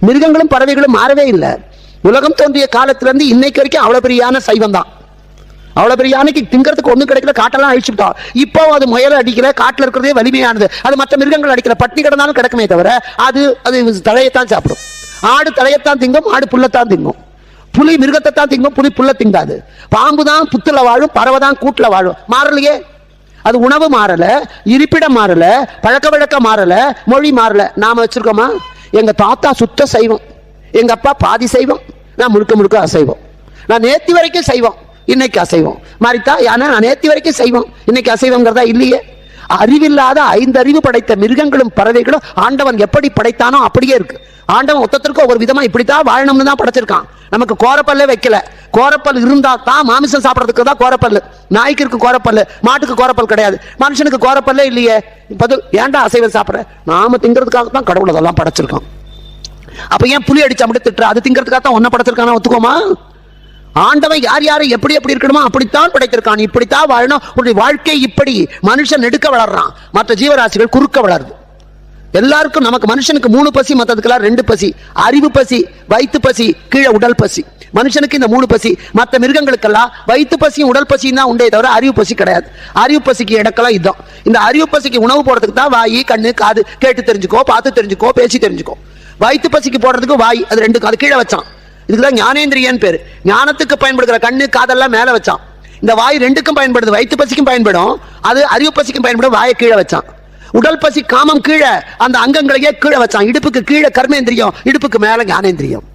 மிருகங்களும் பறவைகளும் மாறவே இல்லை. உலகம் தோன்றிய காலத்திலிருந்து இன்னைக்கு வரைக்கும் அவ்வளவு பெரியான சைவம் தான். அவ்வளவு பெரிய யானைக்கு திங்கிறதுக்கு ஒண்ணு கிடைக்கல, காட்டெல்லாம் அழிச்சுட்டோம். இப்போ அது முயல அடிக்கல, காட்டுல இருக்கிறதே வலிமையானது. அது மற்ற மிருகங்கள் அடிக்கல, பட்டினி கிடந்தாலும் கிடக்குமே தவிர அது தழையத்தான் சாப்பிடும். ஆடு தழையத்தான் திங்கும், ஆடு புல்லத்தான் திங்கும். புலி மிருகத்தை தான் திங்கும், புலி புல்ல திங்காது. பாம்பு தான் புத்துல வாழும், பறவை தான் கூட்டுல வாழும். மாறலையே. அது உணவு மாறல, இருப்பிடம் மாறல, பழக்க வழக்கம் மாறல, மொழி மாறல. நாம வச்சிருக்கோமா? எங்க தாத்தா சுத்த சைவம், எங்க அப்பா பாதி சைவம், நான் முழுக்க முழுக்க அசைவம். நான் நேத்தி வரைக்கும் சைவம், இன்னைக்கு அசைவம் மாறித்தா. ஏன்னா நான் நேத்தி வரைக்கும் சைவம், இன்னைக்கு அசைவங்கிறதா இல்லையே. அறிவில்லாத 5 அறிவு படைத்த மிருகங்களும் பறவைகளும் ஆண்டவன் எப்படி படைத்தானோ அப்படியே இருக்கு. ஆண்டவன் ஒத்தத்திற்கும் ஒரு விதமா இப்படித்தான் வாழணும்னு தான் படைச்சிருக்கான். நமக்கு கோரப்பல்லே வைக்கல. கோரப்பல் இருந்தா தான் மாமிசம் சாப்பிடறதுக்கு தான் கோரப்பல். நாய்க்கு இருக்கு கோரப்பல், மாட்டுக்கு கோரப்பல் கிடையாது. மனுஷனுக்கு கோரப்பல்லே இல்லையே. ஏன்டா அசைவம் சாப்பிட? நாம திங்கிறதுக்காக தான் கடவுள் அதெல்லாம் படைச்சிருக்கான். அப்ப ஏன் புலி அடிச்சா மட்டும் திட்டுற? அது திங்கிறதுக்காக தான் ஒன்ன படைச்சிருக்கானா? ஒத்துக்கோமா? ஆண்டவன் யார் யாரை எப்படி எப்படி இருக்கணுமோ அப்படித்தான் படைத்திருக்கான். இப்படித்தான் வாழணும். உன்னுடைய வாழ்க்கை இப்படி. மனுஷன் நெடுக்க வளர்றான், மற்ற ஜீவராசிகள் குறுக்க வளருது. எல்லாருக்கும் நமக்கு மனுஷனுக்கு 3 பசி, மற்றதுக்கெல்லாம் 2 பசி. அறிவு பசி, வயிற்று பசி, கீழே உடல் பசி. மனுஷனுக்கு இந்த 3 பசி. மற்ற மிருகங்களுக்கெல்லாம் வயிற்று பசியும் உடல் பசியும் தான் உண்டே தவிர அறிவு பசி கிடையாது. அறிவு பசிக்கு இடக்கெல்லாம் இதுதான். இந்த அறிவு பசிக்கு உணவு போடுறதுக்கு தான் வாய், கண்ணு, காது. கேட்டு தெரிஞ்சுக்கோ, பார்த்து தெரிஞ்சுக்கோ, பேசி தெரிஞ்சுக்கோ. வயிற்று பசிக்கு போடுறதுக்கு வாய், அது 2 அது கீழே வச்சான். இதுக்குதான் ஞானேந்திரியன் பேரு. ஞானத்துக்கு பயன்படுகிற கண்ணு காதெல்லாம் மேல வச்சான். இந்த வாய் 2க்கும் பயன்படுது. வயிற்று பசிக்கும் பயன்படும், அது அறிவு பசிக்கும் பயன்படும். வாயை கீழே வச்சான். உடல் பசி காமம் கீழே, அந்த அங்கங்களையே கீழே வச்சான். இடுப்புக்கு கீழே கர்மேந்திரியம், இடுப்புக்கு மேல ஞானேந்திரியம்.